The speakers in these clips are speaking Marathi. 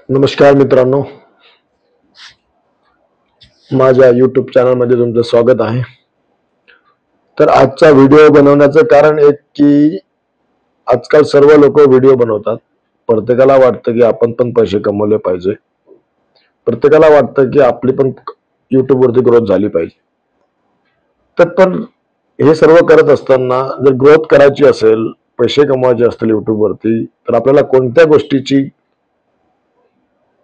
नमस्कार मित्रांनो, माझ्या YouTube चॅनलमध्ये तुमचं स्वागत आहे। तर आजचा व्हिडिओ बनवण्याचं कारण एक की आजकाल सर्व लोक व्हिडिओ बनवतात। प्रत्येकाला वाटतं की आपण पण पैसे कमवले पाहिजे, प्रत्येकाला वाटतं की आपली पण YouTube वरती ग्रोथ झाली पाहिजे। तर पण हे सर्व करत असताना जर ग्रोथ करायची असेल, पैसे कमवायचे असतील YouTube वरती, तर आपल्याला कोणत्या गोष्टीची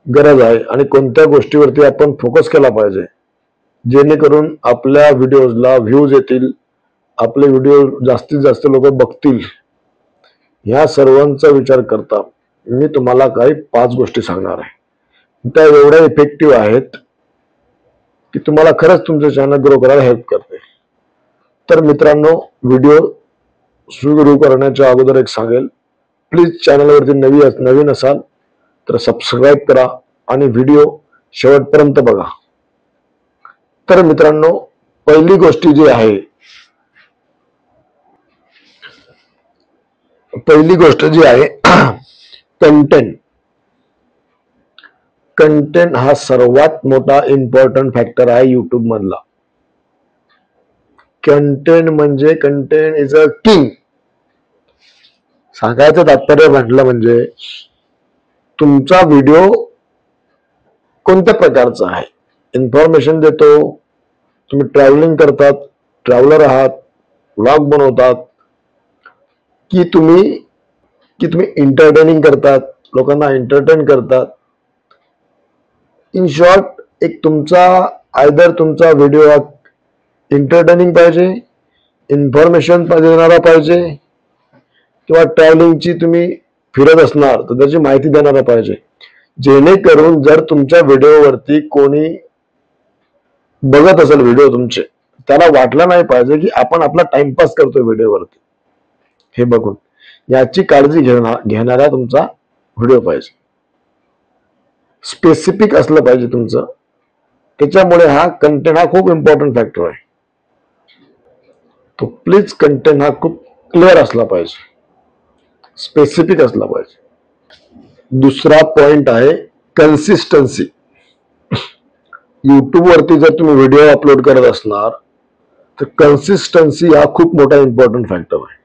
गरज आहे आणि कोणत्या गोष्टीवरती आपण फोकस केला पाहिजे जेणेकरून आपल्या व्हिडिओजला व्ह्यूज येतील, आपले व्हिडिओ जास्तीत जास्त लोक बघतील। ह्या सर्वांचा विचार करता मी तुम्हाला काही 5 गोष्टी सांगणार आहे। त्या एवढ्या इफेक्टिव्ह आहेत की तुम्हाला खरंच तुमचं चॅनल ग्रो करायला हेल्प करते। तर मित्रांनो, व्हिडिओ सुरू करण्याच्या अगोदर एक सांगेल, प्लीज चॅनलवरती नवीन असाल तर सबस्क्राइब करा आणि व्हिडिओ शेवटपर्यंत बघा। तर मित्रांनो, पहिली गोष्ट जी आहे, कंटेंट हा सर्वात मोठा इम्पॉर्टंट फॅक्टर आहे YouTube मधला। Content is a king. सांगायचं तात्पर्य म्हटलं म्हणजे तुमचा व्हिडिओ कोणत्या प्रकारचा आहे, इन्फॉर्मेशन देतो, तुम्ही ट्रॅव्हलिंग करतात, ट्रॅव्हलर आहात, व्लॉग बनवतात, की तुम्ही एंटरटेनिंग करतात, लोकांना एंटरटेन करतात। इन शॉर्ट, एक तुमचा व्हिडिओ एंटरटेनिंग पाहिजे, इन्फॉर्मेशन देणारा पाहिजे, किंवा ट्रॅव्हलिंगची तुम्ही फिरत असणार तर त्याची माहिती देणारा पाहिजे, जेणेकरून जर तुमच्या व्हिडिओवरती कोणी बघत असेल व्हिडिओ तुमचे, त्याला वाटलं नाही पाहिजे की आपण आपला टाइमपास करतोय व्हिडिओवरती। हे बघून याची काळजी घेणारा तुमचा व्हिडिओ पाहिजे, स्पेसिफिक असलं पाहिजे तुमचं। त्याच्यामुळे कंटेंट हा खूप इम्पॉर्टंट फॅक्टर आहे। तो प्लीज कंटेंट हा खूप क्लिअर असला पाहिजे, स्पेसिफिक असला पाहिजे। दुसरा पॉइंट आहे कन्सिस्टन्सी। YouTube वरती जर तुम्ही व्हिडिओ अपलोड करत असणार तर कन्सिस्टन्सी हा खूप मोठा इम्पॉर्टंट फॅक्टर आहे।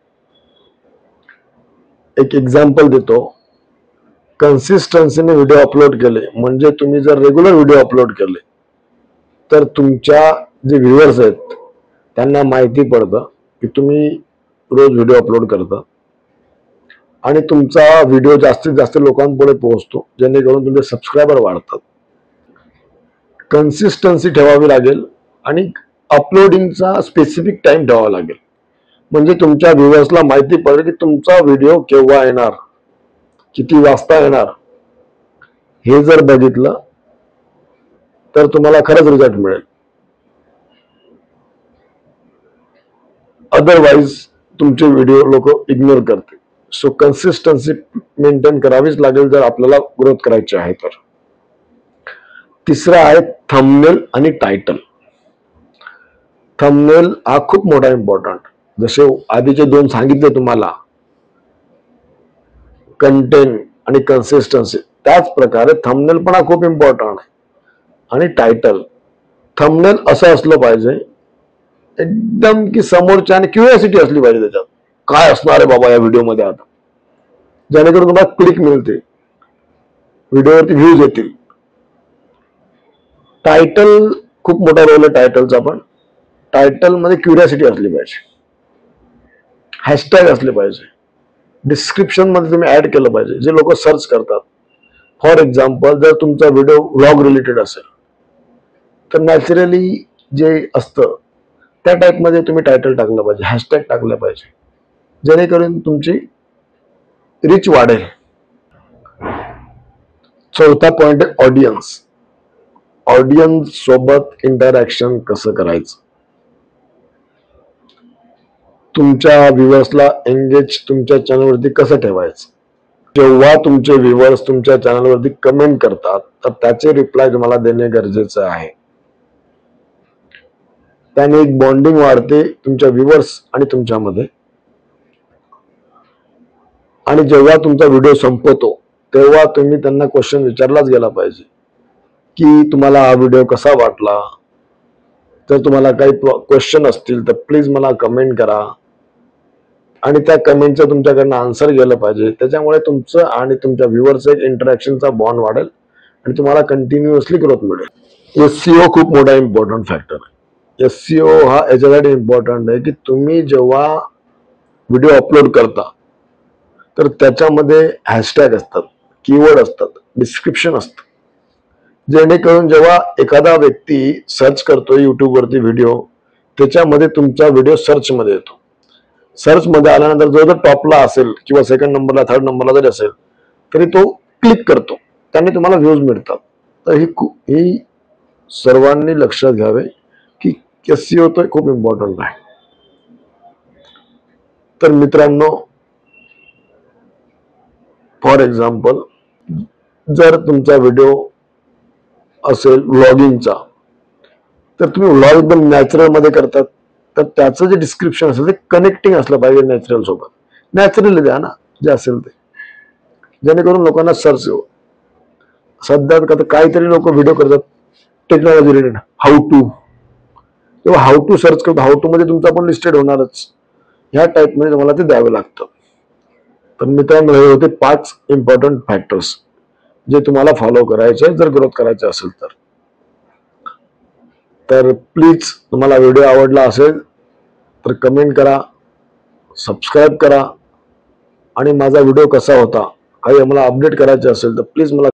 एक एक्झाम्पल देतो, कन्सिस्टन्सीने व्हिडिओ अपलोड केले म्हणजे तुम्ही जर रेग्युलर व्हिडिओ अपलोड केले तर तुमच्या जे व्ह्यूअर्स आहेत त्यांना माहिती पडतं की तुम्ही रोज व्हिडिओ अपलोड करता आणि तुमचा व्हिडिओ जास्तीत जास्त लोकांपुढे पोहोचतो, जेणेकरून तुमचे सबस्क्रायबर वाढतात। कन्सिस्टन्सी ठेवावी लागेल आणि अपलोडिंगचा स्पेसिफिक टाइम ठेवावा लागेल, म्हणजे तुमच्या व्ह्यूअर्सला माहिती पडेल की तुमचा व्हिडिओ केव्हा येणार, किती वाजता येणार। हे जर बघितलं तर तुम्हाला खरंच रिझल्ट मिळेल, अदरवाइज तुमचे व्हिडिओ लोक इग्नोर करतील। सो कन्सिस्टन्सी मेंटेन करावीच लागेल जर आपल्याला ग्रोथ करायची आहे तर। तिसरा आहे थंबनेल आणि टायटल। थंबनेल हा खूप मोठा इम्पॉर्टंट, जसे आधीचे 2 सांगितले तुम्हाला, कंटेंट आणि कन्सिस्टन्सी, त्याच प्रकारे थंबनेल पण हा खूप इम्पॉर्टंट आहे। आणि टायटल, थंबनेल असं असलं पाहिजे एकदम की समोरच्या आणि क्युरिओसिटी असली पाहिजे त्याच्यात, काय असणार आहे बाबा या व्हिडिओमध्ये आता, जेणेकरून तुम्हाला क्लिक मिळते, व्हिडिओवरती व्ह्यूज येतील। टायटल खूप मोठा रोल आहे टायटलचा, पण टायटल मध्ये क्युरिओसिटी असली पाहिजे, हॅशटॅग असले पाहिजे, डिस्क्रिप्शन मध्ये तुम्ही ऍड केलं पाहिजे जे लोक सर्च करतात। फॉर एक्झाम्पल, जर तुमचा व्हिडिओ व्लॉग रिलेटेड असेल तर नॅचरली जे असतं त्या टाइप मध्ये तुम्ही टायटल टाकलं पाहिजे, हॅशटॅग टाकलं पाहिजे, जेणेकरून तुमची रीच वाढेल। चौथा पॉइंट आहे ऑडियन्स। ऑडियन्स सोबत इंटरॅक्शन कसं करायचं, तुमच्या व्ह्यूअर्सला एंगेज तुमच्या चॅनलवरती कसं ठेवायचं। जेव्हा तुमचे व्ह्यूअर्स तुमच्या चॅनलवरती कमेंट करतात तर त्याचे रिप्लाय तुम्हाला देणे गरजेचं आहे। त्याने एक बॉन्डिंग वाढते तुमच्या व्ह्यूअर्स आणि तुमच्यामध्ये। आणि जेव्हा तुमचा व्हिडिओ संपतो तेव्हा तुम्ही त्यांना क्वेश्चन विचारलाच गेला पाहिजे की तुम्हाला हा व्हिडिओ कसा वाटला. जर तुम्हाला काही क्वेश्चन असतील तर प्लीज मला कमेंट करा आणि त्या कमेंटचं तुमच्याकडनं आन्सर गेलं पाहिजे. त्याच्यामुळे तुमचं आणि तुमच्या व्ह्युअरचं एक इंटरॅक्शनचा बॉन्ड वाढेल आणि तुम्हाला कंटिन्युअसली ग्रोथ मिळेल. SEO खूप मोठा इम्पॉर्टंट फॅक्टर आहे. SEO हा याच्यासाठी इम्पॉर्टंट आहे की तुम्ही जेव्हा व्हिडिओ अपलोड करता तर त्याच्यामध्ये हॅशटॅग असतात, कीवर्ड असतात, डिस्क्रिप्शन असतं, जेणेकरून जेव्हा एखादा व्यक्ती सर्च करतो युट्यूबवरती व्हिडिओ, त्याच्यामध्ये तुमचा व्हिडिओ सर्चमध्ये येतो. सर्चमध्ये आल्यानंतर जो जर टॉपला असेल किंवा सेकंड नंबरला, थर्ड नंबरला जरी असेल तरी तो क्लिक करतो, त्याने तुम्हाला व्ह्यूज मिळतात. तर ही सर्वांनी लक्षात घ्यावे की SEO तर खूप इम्पॉर्टंट आहे. तर मित्रांनो, फॉर एक्झाम्पल, जर तुमचा व्हिडिओ असेल व्लॉगिंगचा, तर तुम्ही व्लॉग एकदम नॅचरल मध्ये करतात, तर त्याचं जे डिस्क्रिप्शन असेल ते कनेक्टिंग असलं पाहिजे नॅचरल सोबत. नॅचरली द्या ना जे असेल ते, जेणेकरून लोकांना सर्च हो. सध्या काहीतरी लोक व्हिडिओ करतात टेक्नॉलॉजी रिलेटेड, हाऊ टू, तेव्हा हाऊ टू सर्च करतो, हाऊ टू मध्ये तुमचा पण लिस्टेड होणारच. ह्या टाईपमध्ये तुम्हाला ते द्यावे लागतं. तर मित्रांनो, हे होते 5 इम्पॉर्टंट फॅक्टर्स जे तुम्हाला फॉलो करायचे जर ग्रोथ करायचे असेल तर. तर प्लीज, तुम्हाला व्हिडिओ आवडला असेल तर कमेंट करा, सबस्क्राईब करा आणि माझा व्हिडिओ कसा होता काही मला अपडेट करायचे असेल तर प्लीज मला